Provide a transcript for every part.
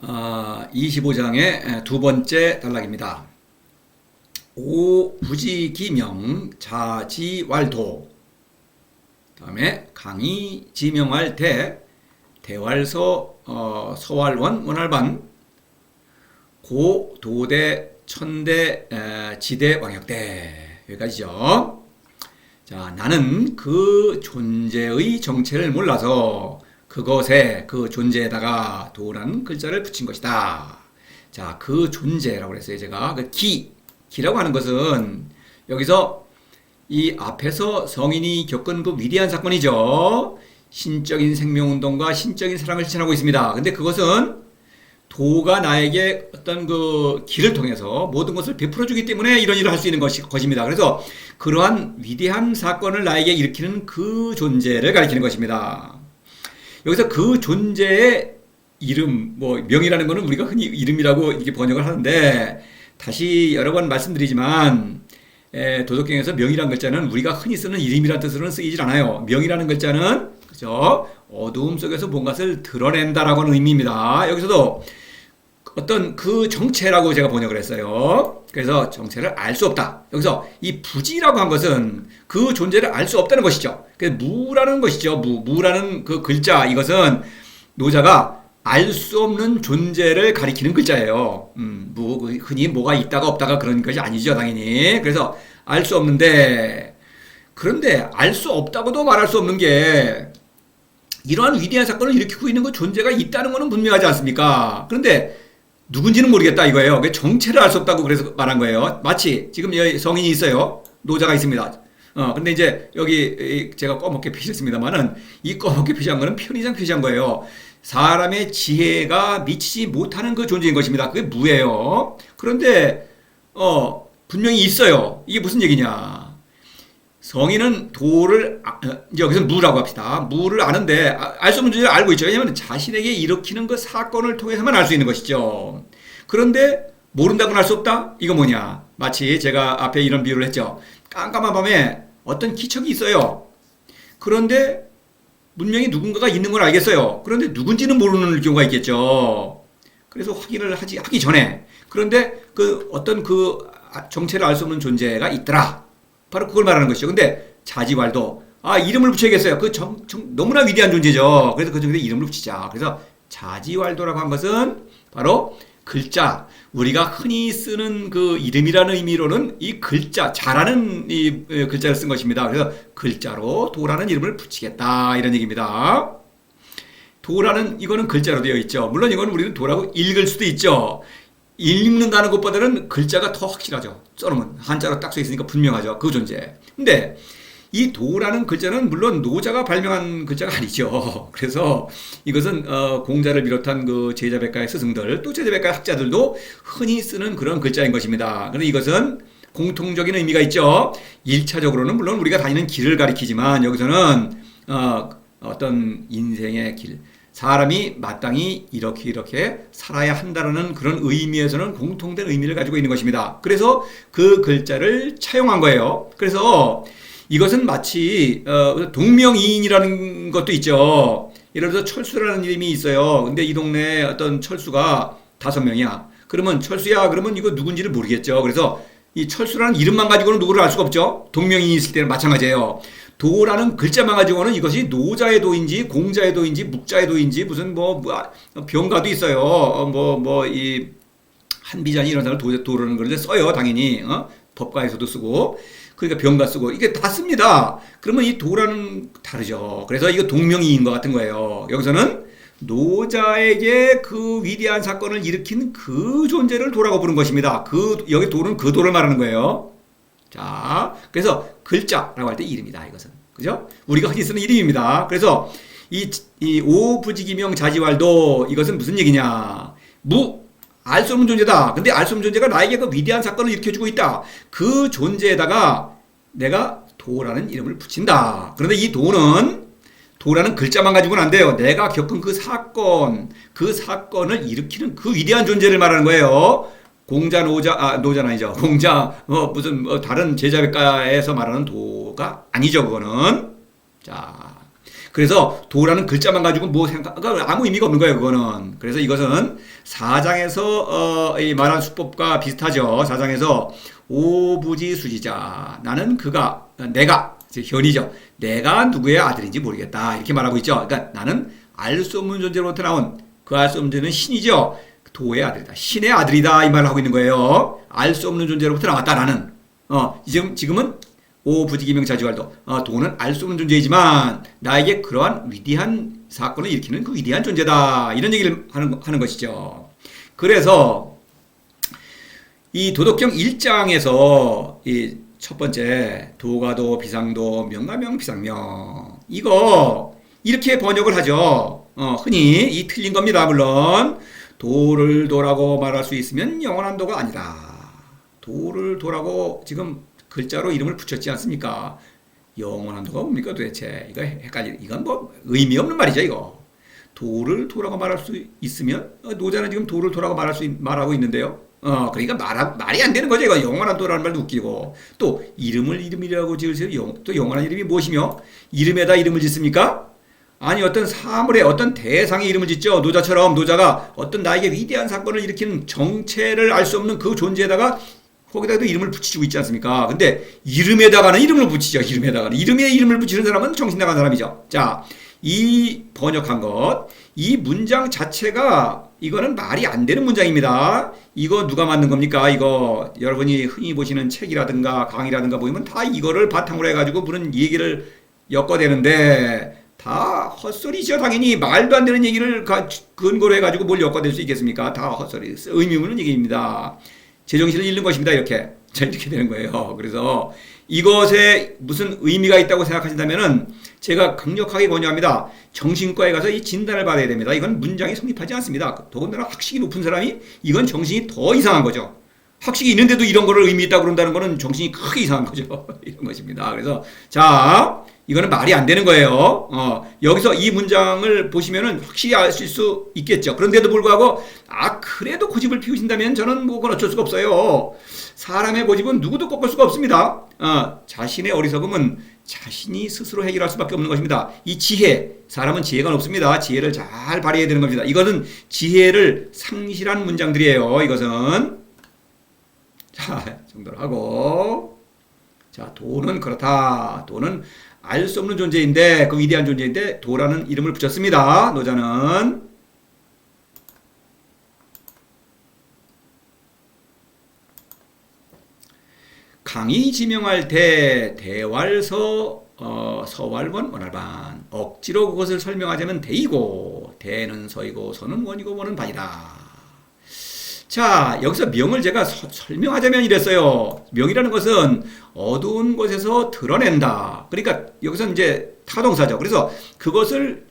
25장의 두 번째 단락입니다. 오부지기명 자지왈도, 다음에 강의 지명할 때 대왈서 서왈원 원할반 고도대 천대 지대 왕역대, 여기까지죠. 자, 나는 그 존재의 정체를 몰라서 그것에, 그 존재에다가 도라는 글자를 붙인 것이다. 자, 그 존재라고 그랬어요. 제가 그 기라고 하는 것은 여기서 이 앞에서 성인이 겪은 그 위대한 사건이죠. 신적인 생명운동과 신적인 사랑을 실천하고 있습니다. 근데 그것은 도가 나에게 어떤 그 길을 통해서 모든 것을 베풀어주기 때문에 이런 일을 할 수 있는 것입니다. 그래서 그러한 위대한 사건을 나에게 일으키는 그 존재를 가리키는 것입니다. 여기서 그 존재의 이름, 명이라는 것은 우리가 흔히 이름이라고 이렇게 번역을 하는데, 다시 여러 번 말씀드리지만, 도덕경에서 명이라는 글자는 우리가 흔히 쓰는 이름이라는 뜻으로는 쓰이질 않아요. 명이라는 글자는, 그죠? 어두움 속에서 뭔가를 드러낸다라고 하는 의미입니다. 여기서도 어떤 그 정체라고 제가 번역을 했어요. 그래서 정체를 알 수 없다. 여기서 이 부지라고 한 것은 그 존재를 알 수 없다는 것이죠. 그래서 무라는 것이죠. 무라는 그 글자, 이것은 노자가 알 수 없는 존재를 가리키는 글자예요. 흔히 뭐가 있다가 없다가 그런 것이 아니죠, 당연히. 그래서 알 수 없는데, 그런데 알 수 없다고도 말할 수 없는 게, 이러한 위대한 사건을 일으키고 있는 그 존재가 있다는 것은 분명하지 않습니까? 그런데 누군지는 모르겠다 이거예요. 정체를 알 수 없다고 그래서 말한 거예요. 마치 지금 여기 성인이 있어요. 노자가 있습니다. 근데 이제 여기 제가 검게 표시했습니다만은, 이 검게 표시한 거는 편의상 표시한 거예요. 사람의 지혜가 미치지 못하는 그 존재인 것입니다. 그게 무예요. 그런데 분명히 있어요. 이게 무슨 얘기냐? 성인은 도를, 이제 여기서 무라고 합시다. 무를 아는데, 알 수 없는 존재를 알고 있죠. 왜냐하면 자신에게 일으키는 그 사건을 통해서만 알 수 있는 것이죠. 그런데 모른다고는 할 수 없다? 이거 뭐냐? 마치 제가 앞에 이런 비유를 했죠. 깜깜한 밤에 어떤 기척이 있어요. 그런데 분명히 누군가가 있는 걸 알겠어요. 그런데 누군지는 모르는 경우가 있겠죠. 그래서 확인을 하기 전에. 그런데 그 어떤 그 정체를 알 수 없는 존재가 있더라. 바로 그걸 말하는 것이죠. 근데 자지왈도, 이름을 붙여야겠어요. 너무나 위대한 존재죠. 그래서 그 존재에 이름을 붙이자. 그래서 자지왈도라고 한 것은 바로 글자, 우리가 흔히 쓰는 그 이름이라는 의미로는 이 글자, 자라는 이 글자를 쓴 것입니다. 그래서 글자로 도라는 이름을 붙이겠다, 이런 얘기입니다. 도라는, 이거는 글자로 되어 있죠. 물론 이거는 우리는 도라고 읽을 수도 있죠. 읽는다는 것보다는 글자가 더 확실하죠. 써놓으면 한자로 딱 써 있으니까 분명하죠. 그 존재. 근데 이 도라는 글자는 물론 노자가 발명한 글자가 아니죠. 그래서 이것은 공자를 비롯한 그 제자백가의 스승들, 또 제자백가의 학자들도 흔히 쓰는 그런 글자인 것입니다. 그런데 이것은 공통적인 의미가 있죠. 1차적으로는 물론 우리가 다니는 길을 가리키지만, 여기서는 어떤 인생의 길, 사람이 마땅히 이렇게 살아야 한다는 그런 의미에서는 공통된 의미를 가지고 있는 것입니다. 그래서 그 글자를 차용한 거예요. 그래서 이것은 마치 동명이인이라는 것도 있죠. 예를 들어서 철수라는 이름이 있어요. 근데 이 동네에 어떤 철수가 5명이야. 그러면 철수야, 그러면 이거 누군지를 모르겠죠. 그래서 이 철수라는 이름만 가지고는 누구를 알 수가 없죠. 동명이인이 있을 때는 마찬가지예요. 도라는 글자만 가지고는 이것이 노자의 도인지 공자의 도인지 묵자의 도인지, 무슨 병가도 있어요. 이 한비잔이 이런 사람을 도라는 그런데 써요. 당연히 법가에서도 쓰고, 그러니까 병가 쓰고, 이게 다 씁니다. 그러면 이 도라는 다르죠. 그래서 이거 동명이인 것 같은 거예요. 여기서는 노자에게 그 위대한 사건을 일으킨 그 존재를 도라고 부른 것입니다. 여기 도는 그 도를 말하는 거예요. 자, 그래서 글자라고 할 때 이름이다, 이것은. 그죠? 우리가 흔히 쓰는 이름입니다. 그래서 이 오부지기명 자지왈도, 이것은 무슨 얘기냐? 알 수 없는 존재다. 근데 알 수 없는 존재가 나에게 그 위대한 사건을 일으켜주고 있다. 그 존재에다가 내가 도라는 이름을 붙인다. 그런데 이 도라는 글자만 가지고는 안 돼요. 내가 겪은 그 사건을 일으키는 그 위대한 존재를 말하는 거예요. 노자는 아니죠. 다른 제자백가에서 말하는 도가 아니죠, 그거는. 자, 그래서 도라는 글자만 가지고 뭐 생각, 그러니까 아무 의미가 없는 거예요, 그거는. 그래서 이것은 사장에서 이 말한 수법과 비슷하죠. 사장에서 오부지수지자. 나는 그가, 내가, 현이죠. 내가 누구의 아들인지 모르겠다. 이렇게 말하고 있죠. 그러니까 나는 알 수 없는 존재로부터 나온 그 알 수 없는 존재는 신이죠. 도의 아들이다. 신의 아들이다. 이 말을 하고 있는 거예요. 알 수 없는 존재로부터 나왔다. 나는. 지금은 오부지기명자지왈도. 도는 알 수 없는 존재이지만 나에게 그러한 위대한 사건을 일으키는 그 위대한 존재다. 이런 얘기를 하는 것이죠. 그래서 이 도덕경 1장에서 이 첫 번째 도가도 비상도 명가명 비상명 이거 이렇게 번역을 하죠. 흔히 이 틀린 겁니다. 물론 도를 도라고 말할 수 있으면 영원한 도가 아니다. 도를 도라고 지금 글자로 이름을 붙였지 않습니까? 영원한 도가 뭡니까 도대체? 이거 헷갈리. 이건 뭐 의미 없는 말이죠 이거. 도를 도라고 말할 수 있으면 노자는 지금 도를 도라고 말하고 있는데요. 그러니까 말이 안 되는 거죠. 이거 영원한 도라는 말도 웃기고 또 이름을 이름이라고 지으세요. 또 영원한 이름이 무엇이며 이름에다 이름을 짓습니까? 아니 어떤 사물에 어떤 대상의 이름을 짓죠. 노자처럼 노자가 어떤 나에게 위대한 사건을 일으키는 정체를 알 수 없는 그 존재에다가 거기다가도 이름을 붙이고 있지 않습니까? 근데 이름에다가는 이름을 붙이죠. 이름에 이름을 붙이는 사람은 정신 나간 사람이죠. 자, 이 번역한 것, 이 문장 자체가 이거는 말이 안 되는 문장입니다. 이거 누가 만든 겁니까? 이거 여러분이 흔히 보시는 책이라든가 강의라든가 보면 다 이거를 바탕으로 해가지고 무슨 얘기를 엮어대는데 다 헛소리죠. 당연히 말도 안 되는 얘기를 근거로 해가지고 뭘 엮어댈 수 있겠습니까? 다 헛소리, 의미 없는 얘기입니다. 제정신을 잃는 것입니다. 이렇게 되는 거예요. 그래서 이것에 무슨 의미가 있다고 생각하신다면은 제가 강력하게 권유합니다. 정신과에 가서 이 진단을 받아야 됩니다. 이건 문장이 성립하지 않습니다. 더군다나 학식이 높은 사람이 이건 정신이 더 이상한 거죠. 학식이 있는데도 이런 거를 의미 있다고 그런다는 거는 정신이 크게 이상한 거죠. 이런 것입니다. 그래서 자, 이거는 말이 안 되는 거예요. 여기서 이 문장을 보시면은 확실히 아실 수 있겠죠. 그런데도 불구하고 그래도 고집을 피우신다면 저는 뭐 그건 어쩔 수가 없어요. 사람의 고집은 누구도 꺾을 수가 없습니다. 자신의 어리석음은 자신이 스스로 해결할 수밖에 없는 것입니다. 이 지혜, 사람은 지혜가 없습니다. 지혜를 잘 발휘해야 되는 겁니다. 이것은 지혜를 상실한 문장들이에요. 이것은 자, 정도로 하고 자, 도는 그렇다. 도는 알 수 없는 존재인데 그 위대한 존재인데 도라는 이름을 붙였습니다. 노자는 강의 지명할 때 대왈서 서왈원 원할반 억지로 그것을 설명하자면 대이고 대는 서이고 서는 원이고 원은 반이다. 자, 여기서 명을 제가 설명하자면 이랬어요. 명이라는 것은 어두운 곳에서 드러낸다. 그러니까 여기서 이제 타동사죠. 그래서 그것을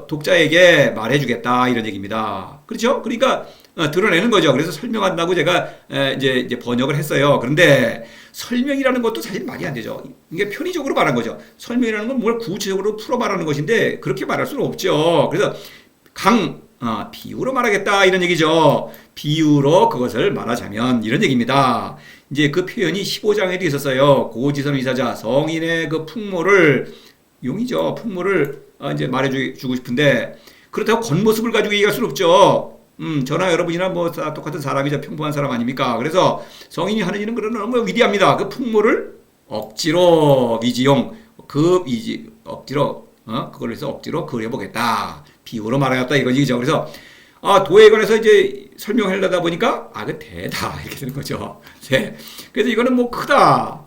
독자에게 말해주겠다 이런 얘기입니다. 그렇죠? 그러니까 드러내는 거죠. 그래서 설명한다고 제가 이제 번역을 했어요. 그런데 설명이라는 것도 사실 말이 안 되죠. 이게 편의적으로 말한 거죠. 설명이라는 건 뭘 구체적으로 풀어 말하는 것인데 그렇게 말할 수는 없죠. 그래서 비유로 말하겠다 이런 얘기죠. 비유로 그것을 말하자면 이런 얘기입니다. 이제 그 표현이 15장에도 있었어요. 고지선 의사자 성인의 그 풍모를 용이죠. 풍모를 이제 말해주고 싶은데 그렇다고 겉모습을 가지고 얘기할 수는 없죠. 저나 여러분이나 뭐 똑같은 사람이죠. 평범한 사람 아닙니까? 그래서 성인이 하는 일은 그런 너무 위대합니다. 그 풍모를 억지로 위지용 억지로 그걸 해서 억지로 그려보겠다. 비유로 말하겠다 이런 얘기죠. 그래서 도에 관해서 이제 설명하려다 보니까 그 대다 이렇게 되는 거죠. 네. 그래서 이거는 뭐 크다.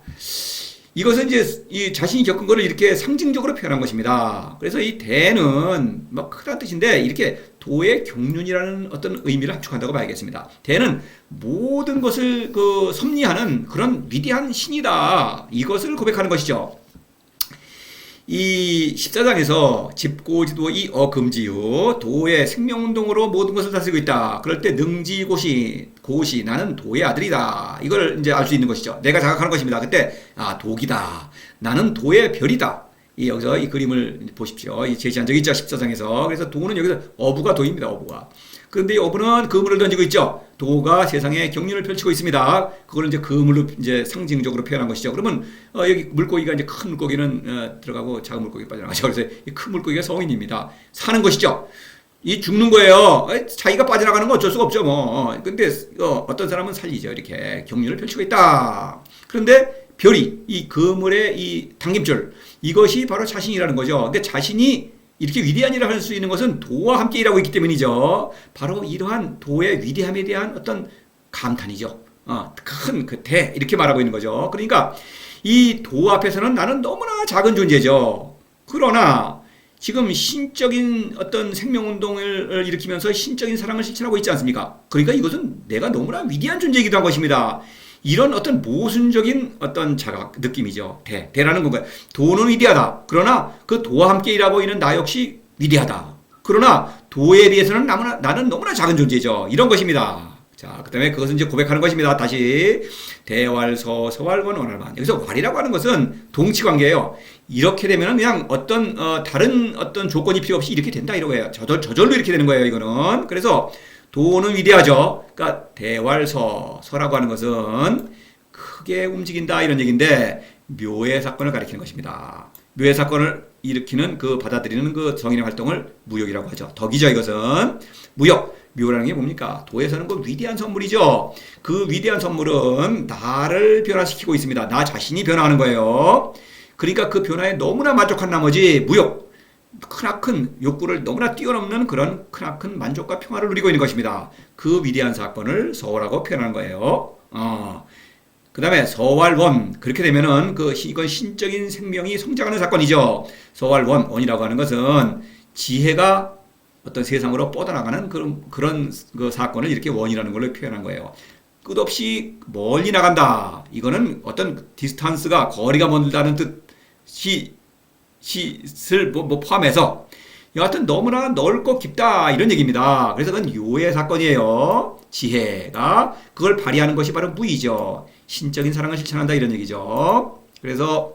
이것은 이제 이 자신이 겪은 거를 이렇게 상징적으로 표현한 것입니다. 그래서 이 대는 뭐 크다는 뜻인데 이렇게 도의 경륜이라는 어떤 의미를 함축한다고 봐야겠습니다. 대는 모든 것을 섭리하는 그런 위대한 신이다. 이것을 고백하는 것이죠. 이 14장에서 집고지도 이 어금지유 도의 생명운동으로 모든 것을 다스리고 있다. 그럴 때 능지고시 나는 도의 아들이다. 이걸 이제 알 수 있는 것이죠. 내가 자각하는 것입니다. 그때 독이다. 나는 도의 별이다. 여기서 이 그림을 보십시오. 이 제시한 적이 있죠. 14장에서. 그래서 도는 여기서 어부가 도입니다. 어부가. 그런데 이 어부는 그물을 던지고 있죠. 도가 세상에 경륜을 펼치고 있습니다. 그걸 이제 그물로 이제 상징적으로 표현한 것이죠. 그러면 여기 물고기가 이제 큰 물고기는 들어가고 작은 물고기 빠져나가죠. 그래서 이 큰 물고기가 성인입니다. 사는 것이죠. 이 죽는 거예요. 자기가 빠져나가는 건 어쩔 수가 없죠, 뭐. 근데 어떤 사람은 살리죠. 이렇게 경륜을 펼치고 있다. 그런데 별이 이 그물의 이 당김줄, 이것이 바로 자신이라는 거죠. 근데 자신이 이렇게 위대한 일을 할 수 있는 것은 도와 함께 일하고 있기 때문이죠. 바로 이러한 도의 위대함에 대한 어떤 감탄이죠. 큰 그 대 이렇게 말하고 있는 거죠. 그러니까 이 도 앞에서는 나는 너무나 작은 존재죠. 그러나 지금 신적인 어떤 생명운동을 일으키면서 신적인 사랑을 실천하고 있지 않습니까? 그러니까 이것은 내가 너무나 위대한 존재이기도 한 것입니다. 이런 어떤 모순적인 어떤 자각 느낌이죠. 대라는 건가요? 도는 위대하다. 그러나 그 도와 함께 일하고 있는 나 역시 위대하다. 그러나 도에 비해서는 나는 너무나 작은 존재죠. 이런 것입니다. 자, 그 다음에 그것은 이제 고백하는 것입니다. 다시 대왈서 서왈원 원활반. 여기서 왈이라고 하는 것은 동치관계예요. 이렇게 되면 그냥 어떤 다른 어떤 조건이 필요 없이 이렇게 된다 이거예요. 저절로 이렇게 되는 거예요. 이거는. 그래서 도는 위대하죠. 그러니까 대왈서라고 하는 것은 크게 움직인다 이런 얘기인데 묘의 사건을 가리키는 것입니다. 묘의 사건을 일으키는 그 받아들이는 그 성인의 활동을 무욕이라고 하죠. 덕이죠. 이것은 무욕. 묘라는 게 뭡니까? 도에서는 그 위대한 선물이죠. 그 위대한 선물은 나를 변화시키고 있습니다. 나 자신이 변화하는 거예요. 그러니까 그 변화에 너무나 만족한 나머지 무욕. 크나큰 욕구를 너무나 뛰어넘는 그런 크나큰 만족과 평화를 누리고 있는 것입니다. 그 위대한 사건을 서월하고 표현하는 거예요. 그 다음에 서왈원. 그렇게 되면은 이건 신적인 생명이 성장하는 사건이죠. 서왈원. 원이라고 하는 것은 지혜가 어떤 세상으로 뻗어나가는 그런 그 사건을 이렇게 원이라는 걸로 표현한 거예요. 끝없이 멀리 나간다. 이거는 어떤 디스탄스가 거리가 멀다는 뜻을 포함해서 여하튼 너무나 넓고 깊다 이런 얘기입니다. 그래서 그건 요의 사건이에요. 지혜가 그걸 발휘하는 것이 바로 무의죠. 신적인 사랑을 실천한다 이런 얘기죠. 그래서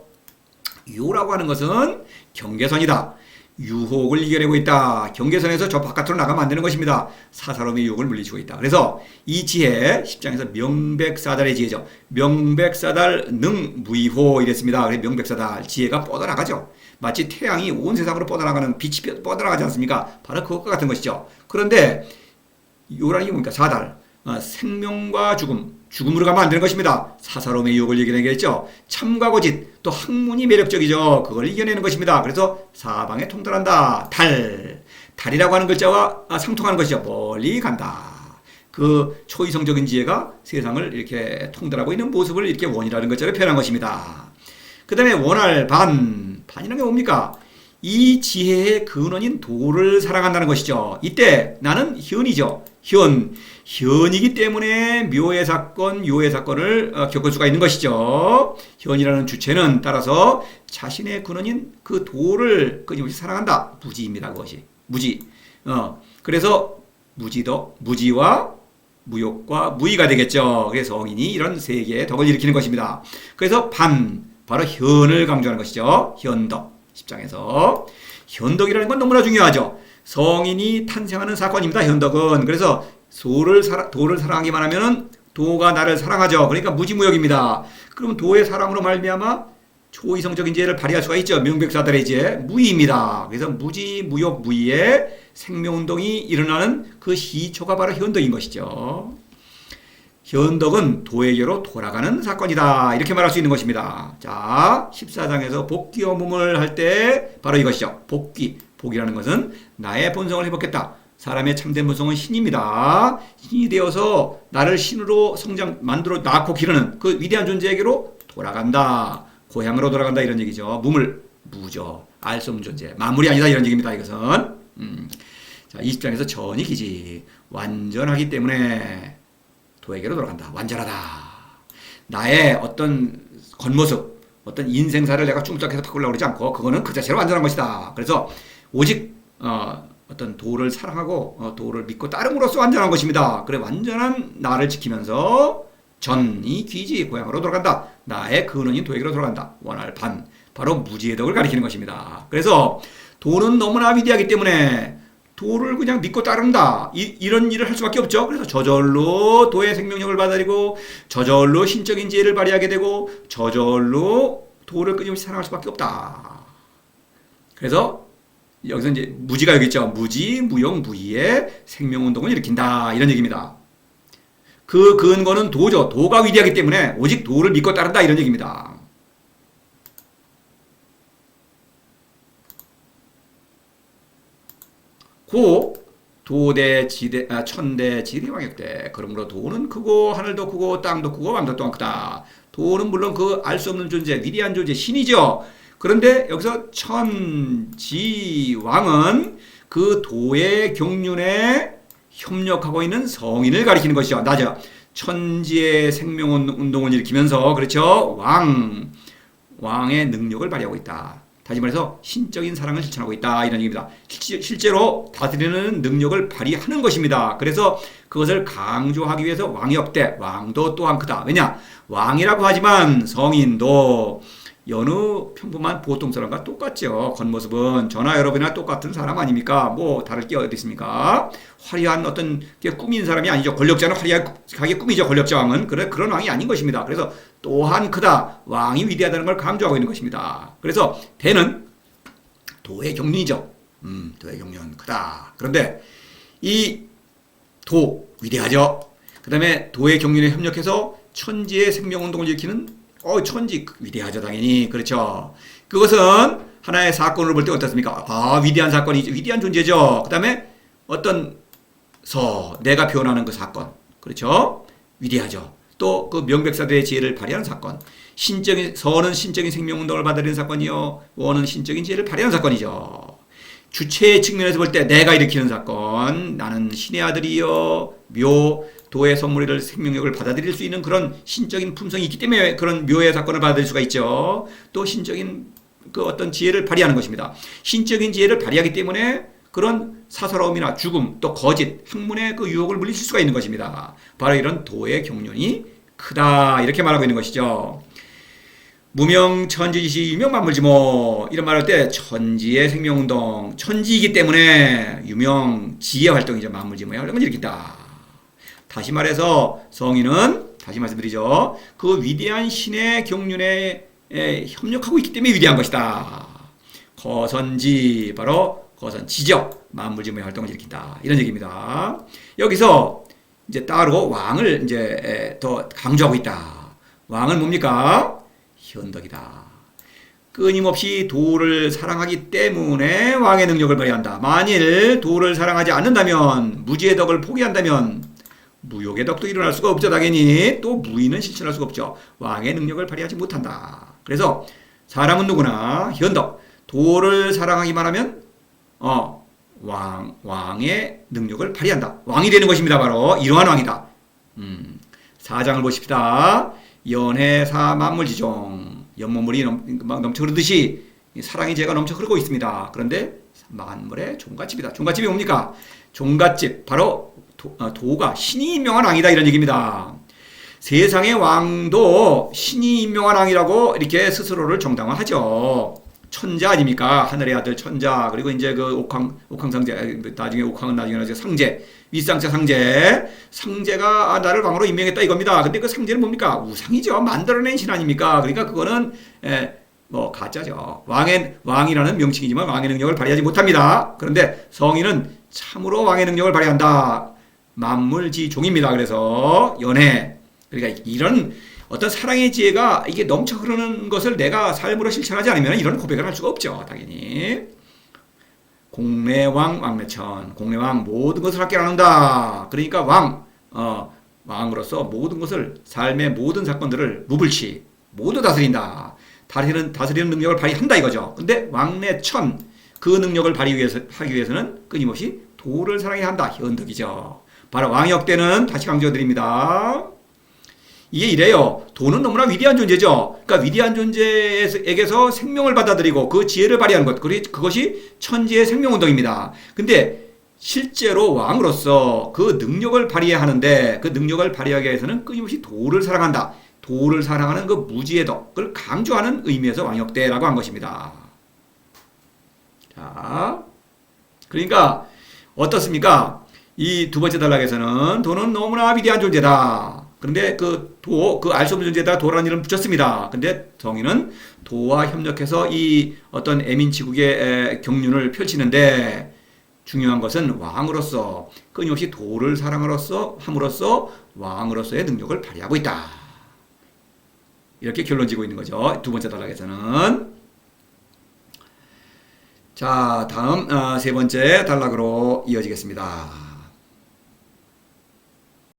요라고 하는 것은 경계선이다. 유혹을 이겨내고 있다. 경계선에서 저 바깥으로 나가면 안 되는 것입니다. 사사로움의 유혹을 물리치고 있다. 그래서 이 지혜 10장에서 명백사달의 지혜죠. 명백사달 능무이호 이랬습니다. 그래서 명백사달 지혜가 뻗어나가죠. 마치 태양이 온 세상으로 뻗어나가는 빛이 뻗어나가지 않습니까? 바로 그것과 같은 것이죠. 그런데 요라는 게 뭡니까? 사달. 생명과 죽음으로 가면 안 되는 것입니다. 사사로움의 유혹을 이겨내겠죠. 참과 거짓, 또 학문이 매력적이죠. 그걸 이겨내는 것입니다. 그래서 사방에 통달한다. 달이라고 하는 글자와 상통하는 것이죠. 멀리 간다. 그 초이성적인 지혜가 세상을 이렇게 통달하고 있는 모습을 이렇게 원이라는 글자로 표현한 것입니다. 그 다음에 원할 반이라는 게 뭡니까? 이 지혜의 근원인 도를 사랑한다는 것이죠. 이때 나는 현이죠. 현이기 때문에 묘의 사건, 요의 사건을 겪을 수가 있는 것이죠. 현이라는 주체는 따라서 자신의 근원인 그 도를 끊임없이 사랑한다. 무지입니다. 그것이. 무지. 그래서 무지와 무욕과 무의가 되겠죠. 그래서 성인이 이런 세 개의 덕을 일으키는 것입니다. 그래서 바로 현을 강조하는 것이죠. 현덕. 10장에서 현덕이라는 건 너무나 중요하죠. 성인이 탄생하는 사건입니다. 현덕은. 그래서 도를 사랑하기만 하면은 도가 나를 사랑하죠. 그러니까 무지무욕입니다. 그럼 도의 사랑으로 말미암아 초이성적인 지혜를 발휘할 수가 있죠. 명백사달의 지혜 무의입니다. 그래서 무지, 무욕, 무의의 생명운동이 일어나는 그 시초가 바로 현덕인 것이죠. 현덕은 도에게로 돌아가는 사건이다. 이렇게 말할 수 있는 것입니다. 자, 14장에서 복귀 어문을 할 때 바로 이것이죠. 복이라는 것은 나의 본성을 회복했다. 사람의 참된 본성은 신입니다. 신이 되어서 나를 신으로 만들어 낳고 기르는 그 위대한 존재에게로 돌아간다. 고향으로 돌아간다 이런 얘기죠. 무죠. 알 수 없는 존재. 만물이 아니다 이런 얘기입니다. 이것은. 자, 20장에서 전이 기지. 완전하기 때문에 도에게로 돌아간다. 완전하다. 나의 어떤 겉모습, 어떤 인생사를 내가 쭈물딱해서 바꾸려고 그러지 않고 그거는 그 자체로 완전한 것이다. 그래서 오직 어떤 도를 사랑하고 도를 믿고 따름으로써 완전한 것입니다. 그래 완전한 나를 지키면서 전이 귀지 고향으로 돌아간다. 나의 근원인 도에게로 돌아간다. 원할 바로 무지의 덕을 가리키는 것입니다. 그래서 도는 너무나 위대하기 때문에 도를 그냥 믿고 따른다. 이런 일을 할 수밖에 없죠. 그래서 저절로 도의 생명력을 받아들이고 저절로 신적인 지혜를 발휘하게 되고 저절로 도를 끊임없이 사랑할 수밖에 없다. 그래서 여기서 이제 무지가 여기 있죠. 무지, 무용, 무의의 생명운동을 일으킨다. 이런 얘기입니다. 그 근거는 도죠. 도가 위대하기 때문에 오직 도를 믿고 따른다. 이런 얘기입니다. 고 도대 지대 천대 지대 왕역대. 그러므로 도는 크고 하늘도 크고 땅도 크고 왕도 또한 크다. 도는 물론 그 알 수 없는 존재, 위대한 존재, 신이죠. 그런데 여기서 천지왕은 그 도의 경륜에 협력하고 있는 성인을 가리키는 것이죠. 나죠. 천지의 생명운동을 일으키면서 그렇죠. 왕의 능력을 발휘하고 있다. 다시 말해서 신적인 사랑을 실천하고 있다. 이런 얘기입니다. 실제로 다스리는 능력을 발휘하는 것입니다. 그래서 그것을 강조하기 위해서 왕역대, 왕도 또한 크다. 왜냐? 왕이라고 하지만 성인도 여느 평범한 보통 사람과 똑같죠. 겉모습은 저나 여러분이나 똑같은 사람 아닙니까? 뭐 다를 게 어디 있습니까? 화려한 어떤 꾸민 사람이 아니죠. 권력자는 화려하게 꾸미죠. 권력자 왕은. 그런 왕이 아닌 것입니다. 그래서 또한 크다. 왕이 위대하다는 걸 강조하고 있는 것입니다. 그래서 대는 도의 경륜이죠. 도의 경륜 크다. 그런데 이 도 위대하죠. 그 다음에 도의 경륜에 협력해서 천지의 생명운동을 일으키는 천지 위대하죠. 당연히. 그렇죠. 그것은 하나의 사건으로 볼 때 어떻습니까? 위대한 사건이죠. 위대한 존재죠. 그 다음에 어떤 내가 표현하는 그 사건. 그렇죠. 위대하죠. 또 그 명백사대의 지혜를 발휘하는 사건. 서는 신적인 생명운동을 받아들이는 사건이요. 원은 신적인 지혜를 발휘하는 사건이죠. 주체의 측면에서 볼 때 내가 일으키는 사건. 나는 신의 아들이요. 도의 선물을 생명력을 받아들일 수 있는 그런 신적인 품성이 있기 때문에 그런 묘의 사건을 받아들일 수가 있죠. 또 신적인 그 어떤 지혜를 발휘하는 것입니다. 신적인 지혜를 발휘하기 때문에 그런 사사로움이나 죽음 또 거짓, 학문의 그 유혹을 물리칠 수가 있는 것입니다. 바로 이런 도의 경륜이 크다. 이렇게 말하고 있는 것이죠. 무명 천지지시 유명 만물지모 이런 말할 때 천지의 생명운동 천지이기 때문에 유명 지혜 활동이죠. 만물지모의 활동을 일으킨다. 다시 말해서 성인은 다시 말씀드리죠. 그 위대한 신의 경륜에 협력하고 있기 때문에 위대한 것이다. 거선지 바로 거선지죠. 만물지모의 활동을 일으킨다. 이런 얘기입니다. 여기서 이제 따로 왕을 이제 더 강조하고 있다. 왕은 뭡니까? 현덕이다. 끊임없이 도를 사랑하기 때문에 왕의 능력을 발휘한다. 만일 도를 사랑하지 않는다면 무지의 덕을 포기한다면 무욕의 덕도 일어날 수가 없죠. 당연히 또 무의는 실천할 수가 없죠. 왕의 능력을 발휘하지 못한다. 그래서 사람은 누구나 현덕 도를 사랑하기만 하면 왕의 능력을 발휘한다. 왕이 되는 것입니다. 바로 이러한 왕이다. 사장을 보십시다. 연해사 만물지종 연못물이 넘쳐 흐르듯이 사랑의 재가 넘쳐 흐르고 있습니다. 그런데 만물의 종갓집이다. 종갓집이 뭡니까? 종갓집 바로 도가 신이 임명한 왕이다. 이런 얘기입니다. 세상의 왕도 신이 임명한 왕이라고 이렇게 스스로를 정당화하죠. 천자 아닙니까? 하늘의 아들 천자. 그리고 이제 그 옥황상제, 나중에 옥황은 나중에 상제, 윗상제 상제. 상제가 나를 왕으로 임명했다 이겁니다. 근데 그 상제는 뭡니까? 우상이죠. 만들어낸 신 아닙니까? 그러니까 그거는 가짜죠. 왕이라는 명칭이지만 왕의 능력을 발휘하지 못합니다. 그런데 성인은 참으로 왕의 능력을 발휘한다. 만물지종입니다. 그래서 연해. 그러니까 이런 어떤 사랑의 지혜가 이게 넘쳐 흐르는 것을 내가 삶으로 실천하지 않으면 이런 고백을 할 수가 없죠. 당연히. 공내왕 왕래천. 공내왕 모든 것을 함께 나눈다. 그러니까 왕으로서 모든 것을 삶의 모든 사건들을 무불치 모두 다스린다. 다스리는 능력을 발휘한다 이거죠. 근데 왕래천 그 능력을 발휘하기 위해서는 끊임없이 도를 사랑해야 한다. 현덕이죠. 바로 왕역대는 다시 강조드립니다. 이게 이래요. 도는 너무나 위대한 존재죠. 그러니까 위대한 존재에게서 생명을 받아들이고 그 지혜를 발휘하는 것. 그것이 천지의 생명운동입니다. 근데 실제로 왕으로서 그 능력을 발휘해야 하는데 그 능력을 발휘하기 위해서는 끊임없이 도를 사랑한다. 도를 사랑하는 그 무지의 덕을 강조하는 의미에서 왕역대라고 한 것입니다. 자, 그러니까 어떻습니까? 이 두 번째 단락에서는 도는 너무나 위대한 존재다. 그런데 알 수 없는 존재다 도라는 이름을 붙였습니다. 근데 성인은 도와 협력해서 이 어떤 애민치국의 경륜을 펼치는데 중요한 것은 왕으로서 끊임없이 도를 함으로써 왕으로서의 능력을 발휘하고 있다. 이렇게 결론 지고 있는 거죠. 두 번째 단락에서는. 자, 다음 세 번째 단락으로 이어지겠습니다.